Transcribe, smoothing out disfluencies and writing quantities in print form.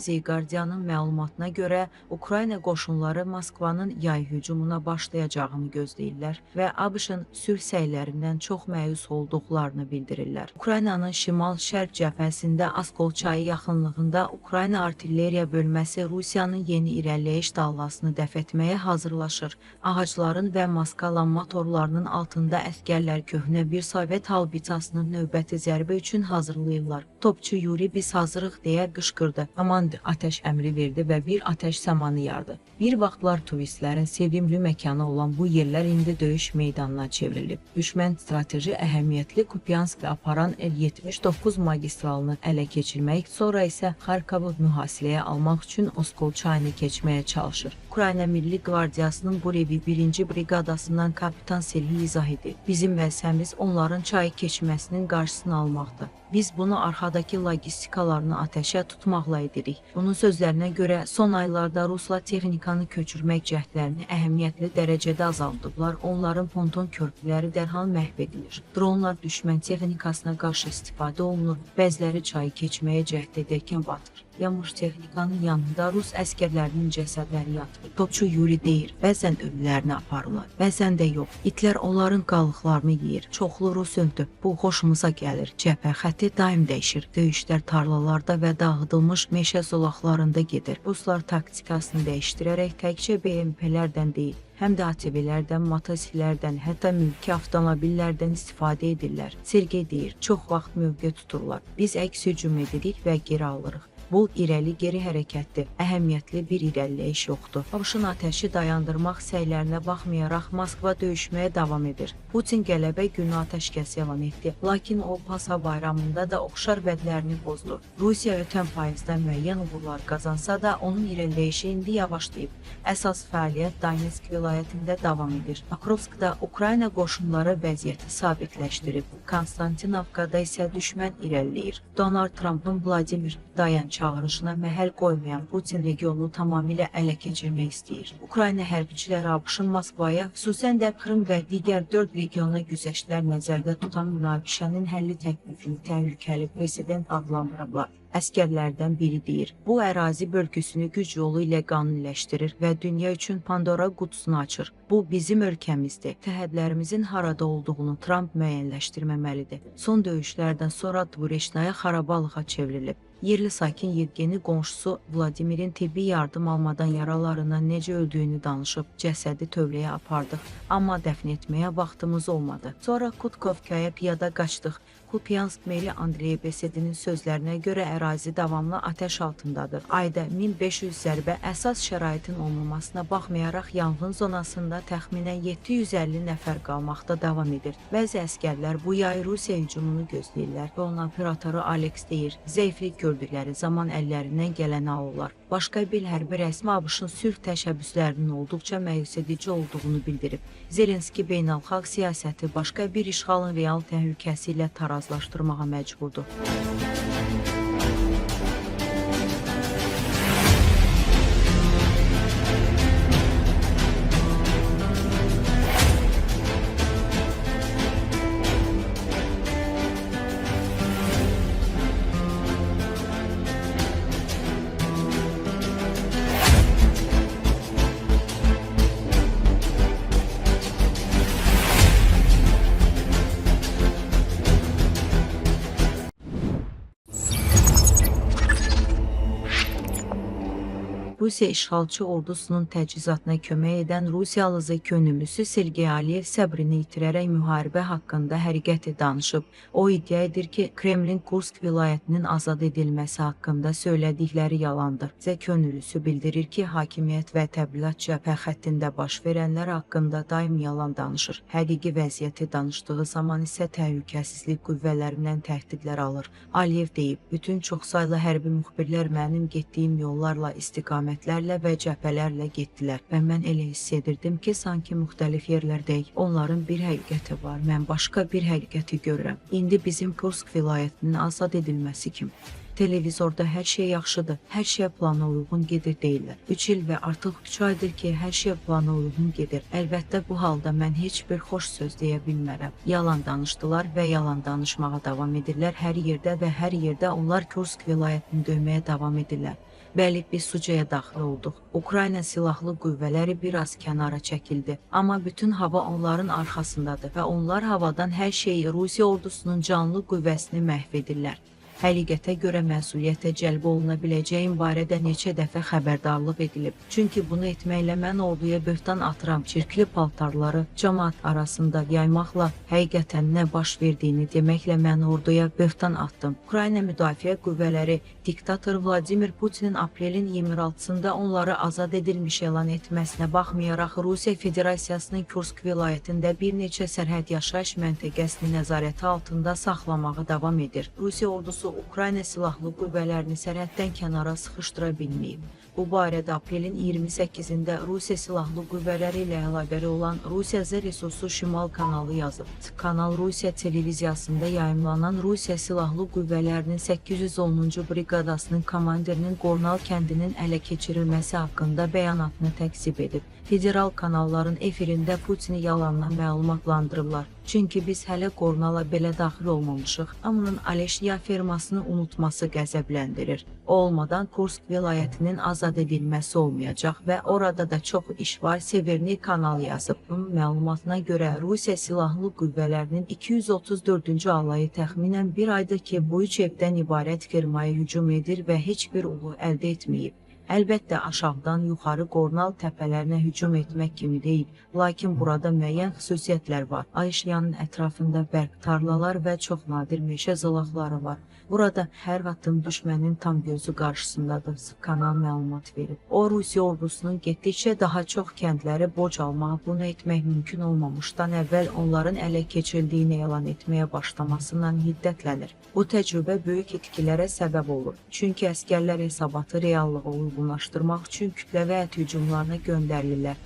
The Guardian'ın məlumatına görə Ukrayna qoşunları Moskvanın yay hücumuna başlayacağını gözləyirlər və ABŞ-ın sülh səylərindən çox məyus olduqlarını bildirirlər. Ukraynanın şimal-şərq cəbhəsində Askol çayı yaxınlığında Ukrayna artilleriya bölməsi Rusiyanın yeni irəliləyiş dalğasını dəf etməyə hazırlaşır. Ağacların və maskalanma torlarının altında əsgərlər köhnə bir Sovet haubitsasının növbəti zərbə üçün hazırlayırlar. Topçu Yuri biz hazırıq deyə qışqırdı. Komandir atəş əmri verdi və bir atəş samanı yardı. Bir vaxtlar turistlərin sevimli məkanı olan bu yerlər indi döyüş meydanına çevrilib. Düşmən strateji əhəmiyyətli Kupianskı aparan El-79 magistralını ələ keçirmək, sonra isə Xarkovu mühasirəyə almaq üçün Oskol çayını keçməyə çalışır. Ukrayna Milli Qvardiyasının Burevi 1-ci briqadasından kapitan Serhiy izah edir. Bizim vəzifəmiz onların çayı keçməsinin qarşısını almaqdır. Biz bunu arxadakı logistikalarını atəşə tutmaqla edirik. Onun sözlərinə görə son aylarda Ruslar texnikanı köçürmək cəhdlərini əhəmiyyətli dərəcədə azaldıblar. Onların ponton körpüləri dərhal məhv edilir. Dronlar düşmən texnikasına qarşı istifadə olunur. Bəziləri çayı keçməyə cəhd edərkən batır. Yanmış texnikanın yanında Rus əskərlərinin cəsədləri yatır. Topçu Yuri deyir, bəzən ölülərini aparırlar, bəzən də yox. İtlər onların qalıqlarını yeyir. Çoxlu Rus öldü. Bu xoşumuza gəlir. Cəbhə xətti daim dəyişir. Döyüşlər tarlalarda və dağıdılmış meşə zolaqlarında gedir. Ruslar taktikasını dəyişdirərək təkcə BMP-lərdən deyil, həm də ATV-lərdən, motosiklərdən, hətta mülki avtomobillərdən istifadə edirlər. Sergey deyir, çox vaxt mövqe tuturlar. Biz əks hücum edirik və geri alırıq. Bu, irəli-geri hərəkətdir. Əhəmiyyətli bir irəliləyiş yoxdur. ABŞ-ın atəşi dayandırmaq səylərinə baxmayaraq Moskva döyüşməyə davam edir. Putin qələbə günü atəşkəs elan etdi. Lakin o Pasa bayramında da oxşar vədlərini pozdu. Rusiya ötən payızda müəyyən uğurlar qazansa da onun irəliləyişi indi yavaşlayıb. Əsas fəaliyyət Donetsk vilayətində davam edir. Pakrovskda Ukrayna qoşunları vəziyyəti sabitləşdirib. Konstantinovkada isə düşmən irəliləyir. Donald Trump'ın Vladimir dayan çağırışına məhəl qoymayan Putin regionu tamamilə ələ keçirmək istəyir. Ukrayna hərbçiləri ABŞ-ın Moskvaya, xüsusən də Krım və digər 4 regiona güzəştlər nəzərdə tutan münaqişənin həlli təklifini təhlükəli prezident adlandırıblar. Əskərlərdən biri deyir, bu ərazi bölgüsünü güc yolu ilə qanuniləşdirir və dünya üçün Pandora qutusunu açır. Bu bizim ölkəmizdir. Təhədlərimizin harada olduğunu Trump müəyyənləşdirməməlidir. Son döyüşlərdən sonra Dvureşnaya xarabalığa çevrilib. Yerli sakin Yevgeni qonşusu Vladimirin tibbi yardım almadan yaralarından necə öldüyünü danışıb, cəsədi tövləyə apardıq, amma dəfn etməyə vaxtımız olmadı. Sonra Kutkovkaya piyada qaçdıq. Kupiansk meri Andrey Besedinin sözlərinə görə ərazi davamlı atəş altındadır. Ayda 1500 zərbə əsas şəraitin olmamasına baxmayaraq yanğın zonasında təxminən 750 nəfər qalmaqda davam edir. Bəzi əskərlər bu yay Rusiya hücumunu gözləyirlər və onun operatoru Alex deyir, zəiflik gördükləri zaman əllərindən gələni alırlar. Başqa bir hərbi rəsmi ABŞ-ın sülh təşəbbüslərinin olduqca məyus edici olduğunu bildirib. Zelenski beynəlxalq siyasəti başqa bir işğalın real təhlükəsi ilə tarazlaşdırmağa məcburdur. Rusiya işğalçı ordusunun təchizatına kömək edən Rusiyalı könüllüsü Sergey Aliyev səbrini itirərək müharibə haqqında həqiqəti danışıb. O iddia edir ki, Kremlin Kursk vilayətinin azad edilməsi haqqında söylədikləri yalandır. Könüllüsü bildirir ki, hakimiyyət və təbliğat cəbhə xəttində baş verənlər haqqında daim yalan danışır. Həqiqi vəziyyəti danışdığı zaman isə təhlükəsizlik qüvvələrindən təhdidlər alır. Aliyev deyib, bütün çoxsaylı hərbi müxbirlər mənim getdiyim yollarla istiqamətlərlə və cəbhələrlə getdilər və mən elə hiss edirdim ki, sanki müxtəlif yerlərdəyik. Onların bir həqiqəti var, mən başqa bir həqiqəti görürəm. İndi bizim Kursk vilayətinin azad edilməsi kimi. Televizorda hər şey yaxşıdır, hər şey plana uyğun gedir deyirlər. 3 il və artıq 3 aydır ki, hər şey plana uyğun gedir. Əlbəttə bu halda mən heç bir xoş söz deyə bilmərəm. Yalan danışdılar və yalan danışmağa davam edirlər hər yerdə və hər yerdə onlar Kursk vilayətini döyməyə davam edirlər. Bəli, biz Sucaya daxil olduq. Ukrayna silahlı qüvvələri biraz kənara çəkildi. Amma bütün hava onların arxasındadır və onlar havadan hər şeyi Rusiya ordusunun canlı qüvvəsini məhv edirlər. Həqiqətə görə məsuliyyətə cəlb oluna biləcəyim barədə neçə dəfə xəbərdarlıq edilib. Çünki bunu etməklə mən orduya böhtan atıram, çirkli paltarları cəmaət arasında yaymaqla həqiqətən nə baş verdiyini deməklə mən orduya böhtan atdım. Ukrayna Müdafiə Qüvvələri diktator Vladimir Putinin aprelin 26-sında onları azad edilmiş elan etməsinə baxmayaraq Rusiya Federasiyasının Kursk vilayətində bir neçə sərhəd yaşayış məntəqəsini nəzarəti altında saxlamağı davam edir. Rusiya ordusu Ukrayna silahlı qüvvələrini sərhəddən kənara sıxışdıra bilməyib. Bu barədə aprelin 28-də Rusiya silahlı qüvvələri ilə əlaqəli olan Rusiya Resursu Şimal kanalı yazıb. Kanal Rusiya televiziyasında yayımlanan Rusiya silahlı qüvvələrinin 810-cu briqadasının komandirinin Qornal kəndinin ələ keçirilməsi haqqında bəyanatını təksib edib. Federal kanalların efirində Putini yalanla məlumatlandırırlar. Çünki biz hələ Qornala belə daxil olmamışıq. Amının Aleşya fermasını unutması qəzəbləndirir. O olmadan Kursk vilayətinin azad edilməsi olmayacaq və orada da çox iş var, Severni kanal yazıb. Bunun məlumatına görə Rusiya silahlı qüvvələrinin 234-cü alayı təxminən bir aydır ki, bu üç evdən ibarət firmaya hücum edir və heç bir uğur əldə etməyib. Əlbəttə, aşağıdan yuxarı Qornal təpələrinə hücum etmək kimi deyil, lakin burada müəyyən xüsusiyyətlər var. Ayşyanın ətrafında bərk tarlalar və çox nadir meşə zolaqları var. Burada hər addım düşmənin tam gözü qarşısındadır, kanal məlumat verir. O, Rusiya ordusunun getdikcə daha çox kəndləri borc almağı, bunu etmək mümkün olmamışdan əvvəl onların ələ keçirdiyini elan etməyə başlamasından hiddətlənir. Bu təcrübə böyük itkilərə səbəb olur. Çünki əskərlər hesabatı reallığa uyğunlaşdırmaq üçün kütləvi hücumlarına göndərilirlər.